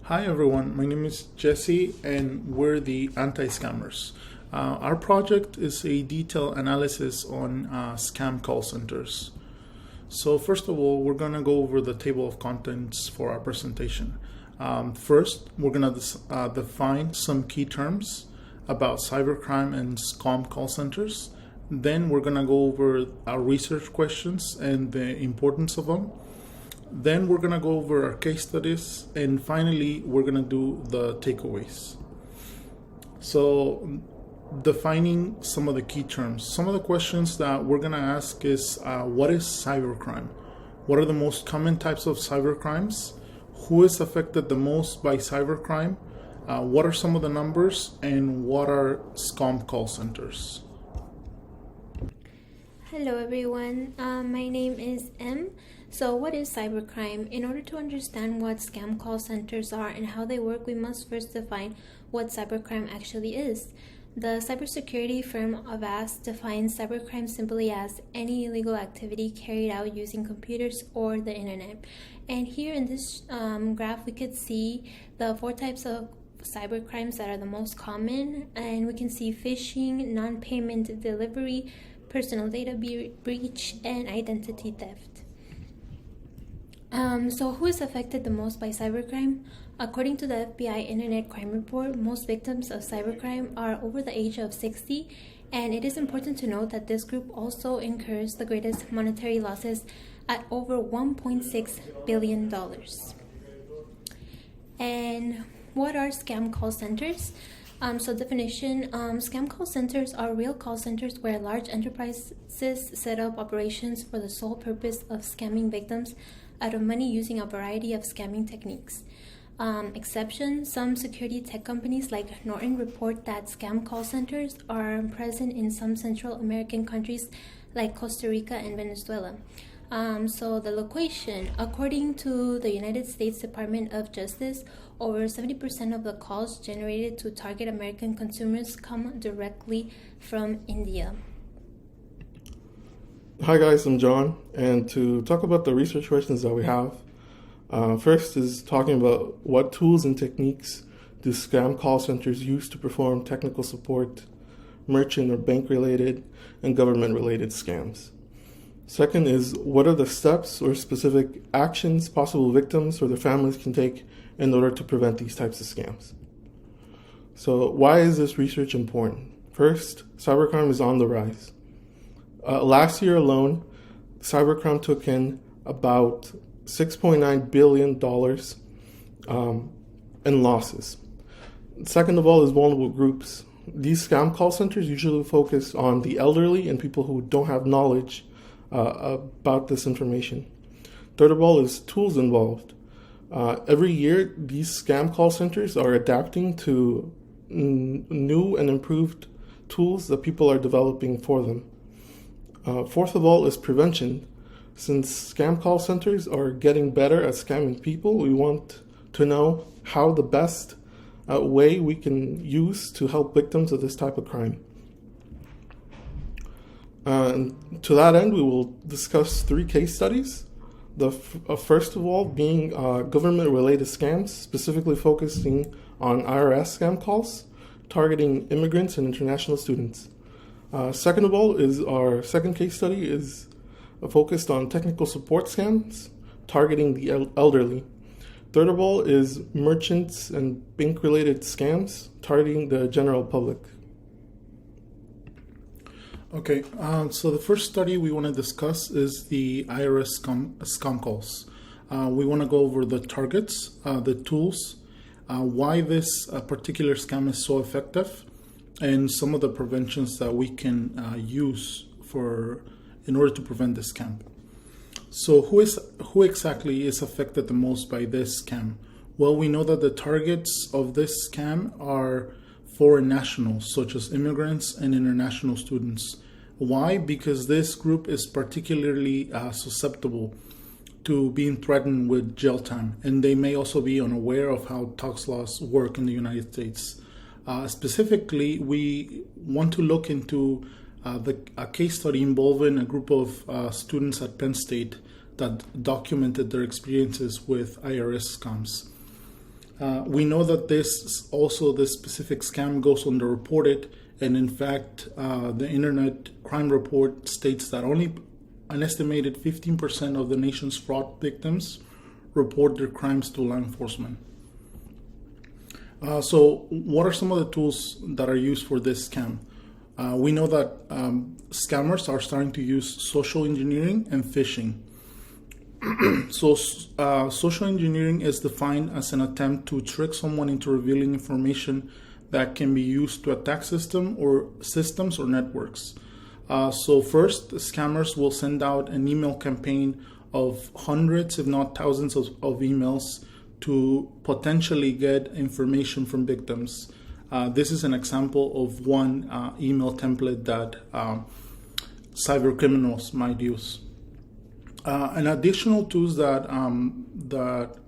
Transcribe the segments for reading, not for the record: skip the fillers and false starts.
Hi everyone, my name is Jesse and we're the anti-scammers. Our project is a detailed analysis on scam call centers. So first of all, we're going to go over the table of contents for our presentation. First, we're going to define some key terms about cybercrime and scam call centers. Then we're going to go over our research questions and the importance of them. Then we're going to go over our case studies, and finally we're going to do the takeaways. So defining some of the key terms. Some of the questions that we're going to ask is what is cybercrime? What are the most common types of cybercrimes? Who is affected the most by cybercrime? What are some of the numbers, and what are scam call centers? Hello everyone, my name is M. So what is cybercrime? In order to understand what scam call centers are and how they work, we must first define what cybercrime actually is. The cybersecurity firm Avast defines cybercrime simply as any illegal activity carried out using computers or the internet. And here in this graph, we could see the four types of cybercrimes that are the most common, and we can see phishing, non-payment delivery, personal data breach, and identity theft. So who is affected the most by cybercrime? According to the FBI Internet Crime Report, most victims of cybercrime are over the age of 60, and it is important to note that this group also incurs the greatest monetary losses at over $1.6 billion. And what are scam call centers? So definition, scam call centers are real call centers where large enterprises set up operations for the sole purpose of scamming victims out of money using a variety of scamming techniques. Exception, some security tech companies like Norton report that scam call centers are present in some Central American countries like Costa Rica and Venezuela. So the location, according to the United States Department of Justice, over 70% of the calls generated to target American consumers come directly from India. Hi guys, I'm John, and to talk about the research questions that we have, first is talking about what tools and techniques do scam call centers use to perform technical support, merchant or bank-related, and government-related scams. Second is, what are the steps or specific actions possible victims or their families can take in order to prevent these types of scams? So why is this research important? First, cybercrime is on the rise. Last year alone, cybercrime took in about $6.9 billion in losses. Second of all is vulnerable groups. These scam call centers usually focus on the elderly and people who don't have knowledge about this information. Third of all is tools involved. Every year, these scam call centers are adapting to new and improved tools that people are developing for them. Fourth of all is prevention. Since scam call centers are getting better at scamming people, we want to know how the best way we can use to help victims of this type of crime. And to that end, we will discuss 3 case studies. The first of all being government-related scams, specifically focusing on IRS scam calls, targeting immigrants and international students. Second of all is our second case study is focused on technical support scams, targeting the elderly. Third of all is merchants and bank-related scams, targeting the general public. Okay, so the first study we want to discuss is the IRS scam calls. We want to go over the targets, the tools, why this particular scam is so effective, and some of the preventions that we can use in order to prevent this scam. So who exactly is affected the most by this scam? Well, we know that the targets of this scam are foreign nationals, such as immigrants and international students. Why? Because this group is particularly susceptible to being threatened with jail time, and they may also be unaware of how tax laws work in the United States. Specifically, we want to look into a case study involving a group of students at Penn State that documented their experiences with IRS scams. We know that this specific scam goes underreported, and in fact, the Internet Crime Report states that only an estimated 15% of the nation's fraud victims report their crimes to law enforcement. So what are some of the tools that are used for this scam? We know that scammers are starting to use social engineering and phishing. So social engineering is defined as an attempt to trick someone into revealing information that can be used to attack systems or networks. So first, scammers will send out an email campaign of hundreds, if not thousands of emails to potentially get information from victims. This is an example of one email template that cyber criminals might use. An additional tools that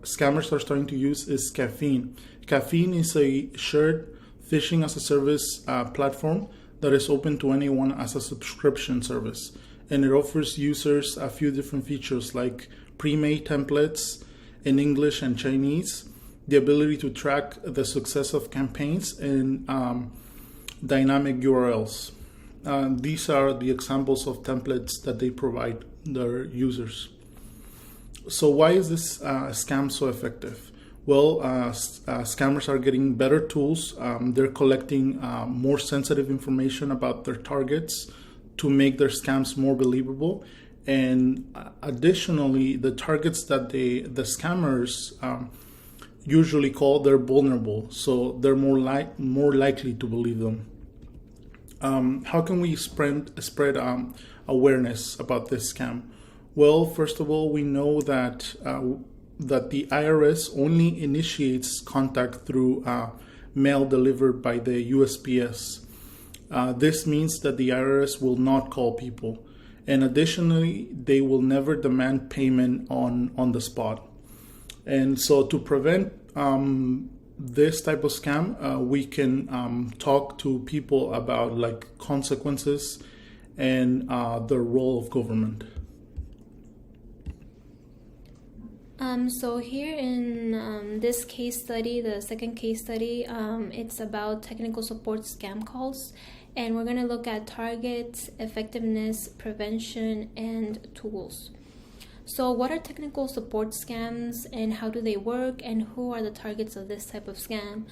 scammers are starting to use is Caffeine. Caffeine is a shared phishing as a service platform that is open to anyone as a subscription service, and it offers users a few different features like pre-made templates in English and Chinese, the ability to track the success of campaigns, and dynamic URLs. These are the examples of templates that they provide their users. So why is this scam so effective? Well, scammers are getting better tools. They're collecting more sensitive information about their targets to make their scams more believable. And additionally, the targets that the scammers usually call, they're vulnerable, so they're more likely to believe them. How can we spread awareness about this scam? Well, first of all, we know that the IRS only initiates contact through mail delivered by the USPS. This means that the IRS will not call people. And additionally, they will never demand payment on the spot. And so to prevent this type of scam, we can talk to people about like consequences and the role of government. So here in this case study, the second case study, it's about technical support scam calls. And we're going to look at targets, effectiveness, prevention, and tools. So what are technical support scams and how do they work and who are the targets of this type of scam?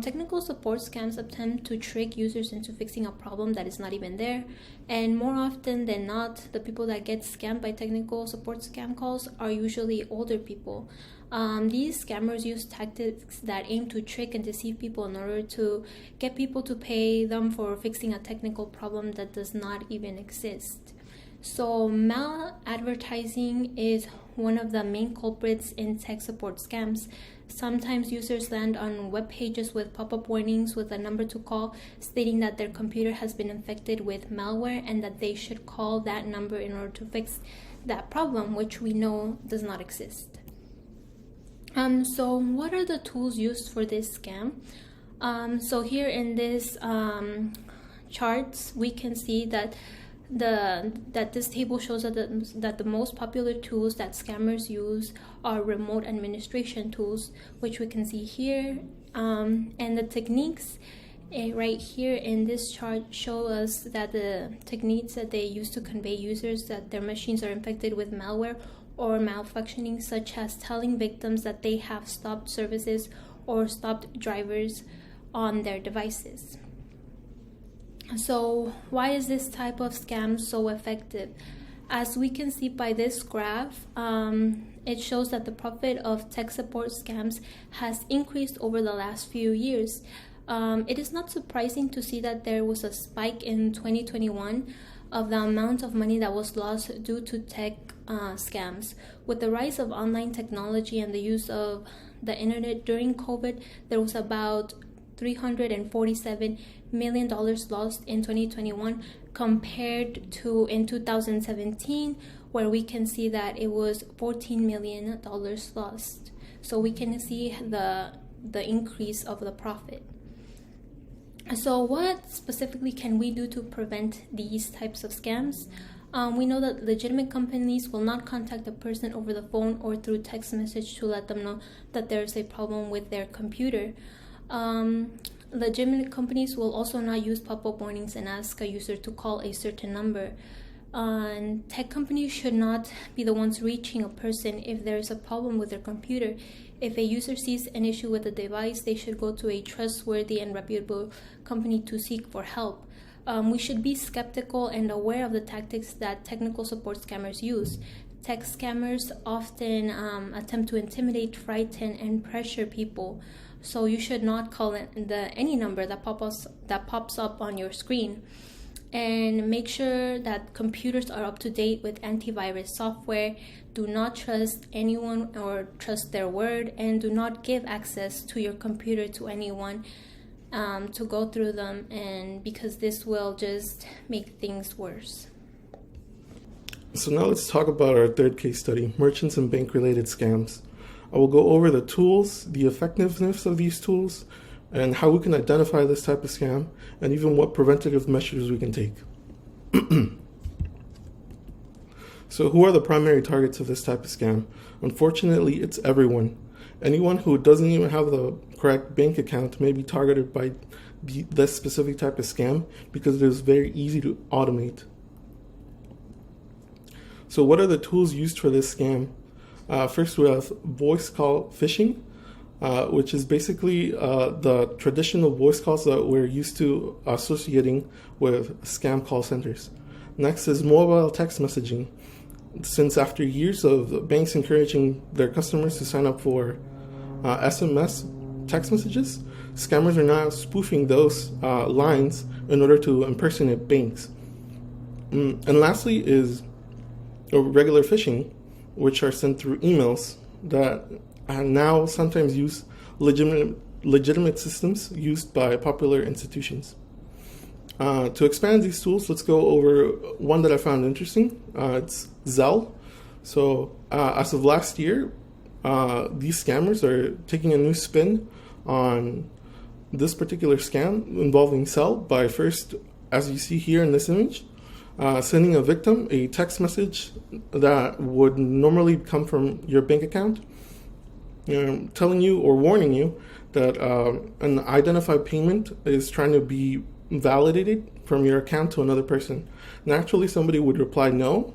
Technical support scams attempt to trick users into fixing a problem that is not even there. And more often than not, the people that get scammed by technical support scam calls are usually older people. These scammers use tactics that aim to trick and deceive people in order to get people to pay them for fixing a technical problem that does not even exist. So maladvertising is one of the main culprits in tech support scams. Sometimes users land on web pages with pop-up warnings with a number to call stating that their computer has been infected with malware and that they should call that number in order to fix that problem, which we know does not exist. So what are the tools used for this scam? So here in this charts, we can see that this table shows that the most popular tools that scammers use are remote administration tools, which we can see here, and the techniques right here in this chart show us that the techniques that they use to convey users that their machines are infected with malware or malfunctioning, such as telling victims that they have stopped services or stopped drivers on their devices. So why is this type of scam so effective? As we can see by this graph, it shows that the profit of tech support scams has increased over the last few years. It is not surprising to see that there was a spike in 2021 of the amount of money that was lost due to tech scams. With the rise of online technology and the use of the internet during COVID, there was about $347 million lost in 2021 compared to in 2017, where we can see that it was $14 million lost. So we can see the increase of the profit. So what specifically can we do to prevent these types of scams? We know that legitimate companies will not contact a person over the phone or through text message to let them know that there is a problem with their computer. Legitimate companies will also not use pop-up warnings and ask a user to call a certain number. And tech companies should not be the ones reaching a person if there is a problem with their computer. If a user sees an issue with the device, they should go to a trustworthy and reputable company to seek for help. We should be skeptical and aware of the tactics that technical support scammers use. Tech scammers often attempt to intimidate, frighten, and pressure people. So you should not call any number that pops up on your screen. And make sure that computers are up to date with antivirus software. Do not trust anyone or trust their word, and do not give access to your computer to anyone to go through them, and because this will just make things worse. So now let's talk about our third case study, merchants and bank-related scams. I will go over the tools, the effectiveness of these tools, and how we can identify this type of scam, and even what preventative measures we can take. So who are the primary targets of this type of scam? Unfortunately, it's everyone. Anyone who doesn't even have the correct bank account may be targeted by this specific type of scam because it is very easy to automate. So what are the tools used for this scam? First, we have voice call phishing, which is basically the traditional voice calls that we're used to associating with scam call centers. Next is mobile text messaging. Since after years of banks encouraging their customers to sign up for SMS text messages, scammers are now spoofing those lines in order to impersonate banks. And lastly is regular phishing, which are sent through emails that now sometimes use legitimate systems used by popular institutions. To expand these tools, let's go over one that I found interesting. It's Zelle. So as of last year, these scammers are taking a new spin on this particular scam involving Zelle by first, as you see here in this image, sending a victim a text message that would normally come from your bank account, telling you or warning you that an identified payment is trying to be validated from your account to another person. Naturally, somebody would reply no,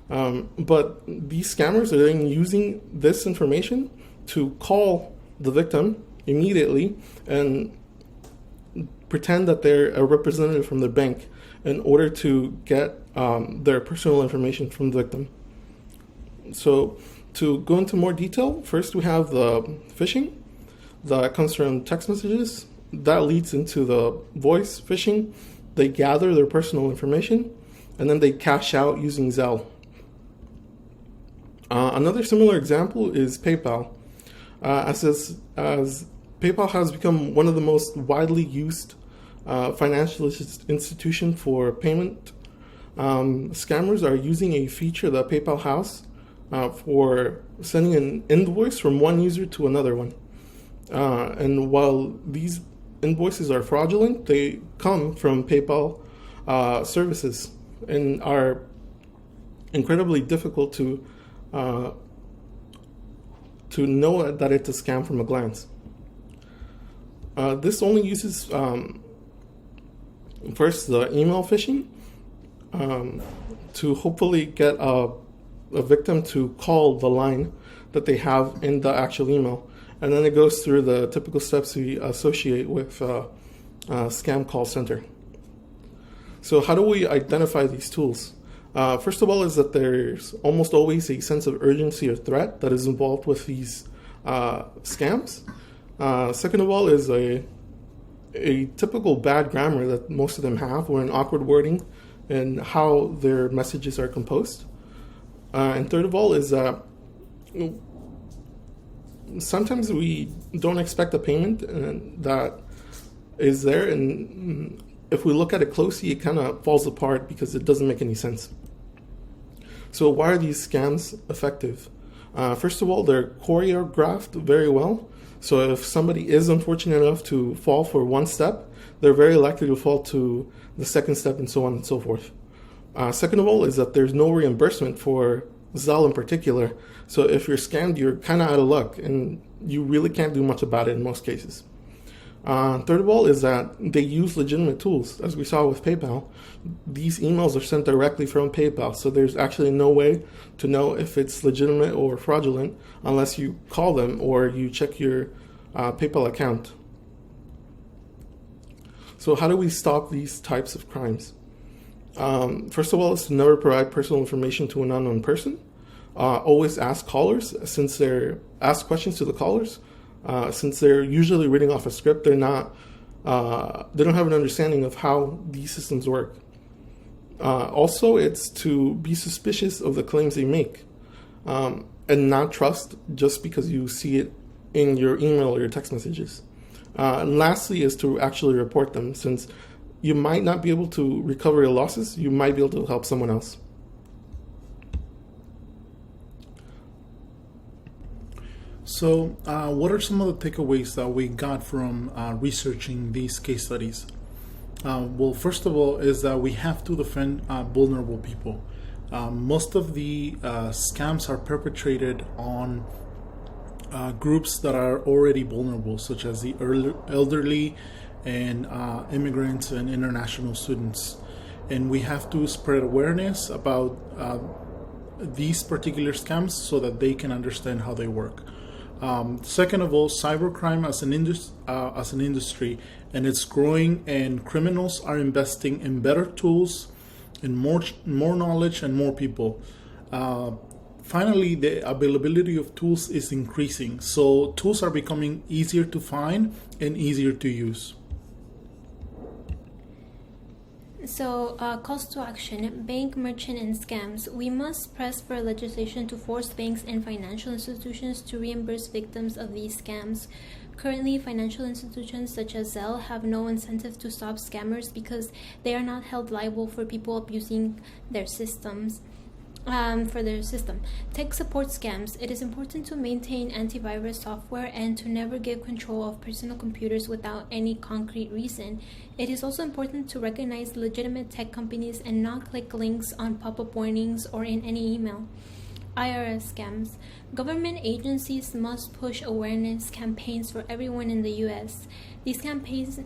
but these scammers are then using this information to call the victim immediately and pretend that they're a representative from the bank in order to get their personal information from the victim. So to go into more detail, first we have the phishing that comes from text messages. That leads into the voice phishing. They gather their personal information and then they cash out using Zelle. Another similar example is PayPal. As PayPal has become one of the most widely used financial institution for payment, scammers are using a feature that PayPal has for sending an invoice from one user to another one. And while these invoices are fraudulent, they come from PayPal services and are incredibly difficult to know that it's a scam from a glance. This only uses first the email phishing to hopefully get a victim to call the line that they have in the actual email. And then it goes through the typical steps we associate with scam call center. So how do we identify these tools? First of all is that there's almost always a sense of urgency or threat that is involved with these scams. Second of all is a typical bad grammar that most of them have, or an awkward wording in how their messages are composed. And third of all is that sometimes we don't expect a payment that is there, and if we look at it closely, it kind of falls apart because it doesn't make any sense. So why are these scams effective? First of all, they're choreographed very well. So if somebody is unfortunate enough to fall for one step, they're very likely to fall to the second step and so on and so forth. Second of all is that there's no reimbursement for Zelle in particular. So if you're scammed, you're kind of out of luck, and you really can't do much about it in most cases. Third of all is that they use legitimate tools. As we saw with PayPal, these emails are sent directly from PayPal, so there's actually no way to know if it's legitimate or fraudulent unless you call them or you check your PayPal account. So how do we stop these types of crimes? First of all, is to never provide personal information to an unknown person. Always ask questions to the callers. Since they're usually reading off a script, they don't have an understanding of how these systems work. Also, it's to be suspicious of the claims they make, and not trust just because you see it in your email or your text messages. And lastly is to actually report them. Since you might not be able to recover your losses, you might be able to help someone else. So, what are some of the takeaways that we got from researching these case studies? Well, first of all, is that we have to defend vulnerable people. Most of the scams are perpetrated on groups that are already vulnerable, such as the elderly and immigrants and international students. And we have to spread awareness about these particular scams so that they can understand how they work. Second of all, cybercrime as an industry, and it's growing, and criminals are investing in better tools, in more knowledge, and more people. Finally, the availability of tools is increasing, so tools are becoming easier to find and easier to use. So, calls to action, bank, merchant, and scams. We must press for legislation to force banks and financial institutions to reimburse victims of these scams. Currently, financial institutions such as Zelle have no incentive to stop scammers because they are not held liable for people abusing their systems. For their system. Tech support scams. It is important to maintain antivirus software and to never give control of personal computers without any concrete reason. It is also important to recognize legitimate tech companies and not click links on pop-up warnings or in any email. IRS scams. Government agencies must push awareness campaigns for everyone in the U.S. These campaigns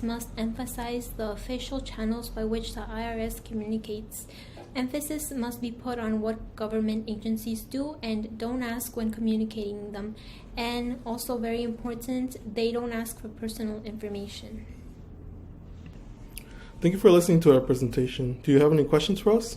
must emphasize the official channels by which the IRS communicates. Emphasis must be put on what government agencies do and don't ask when communicating them. And also very important, they don't ask for personal information. Thank you for listening to our presentation. Do you have any questions for us?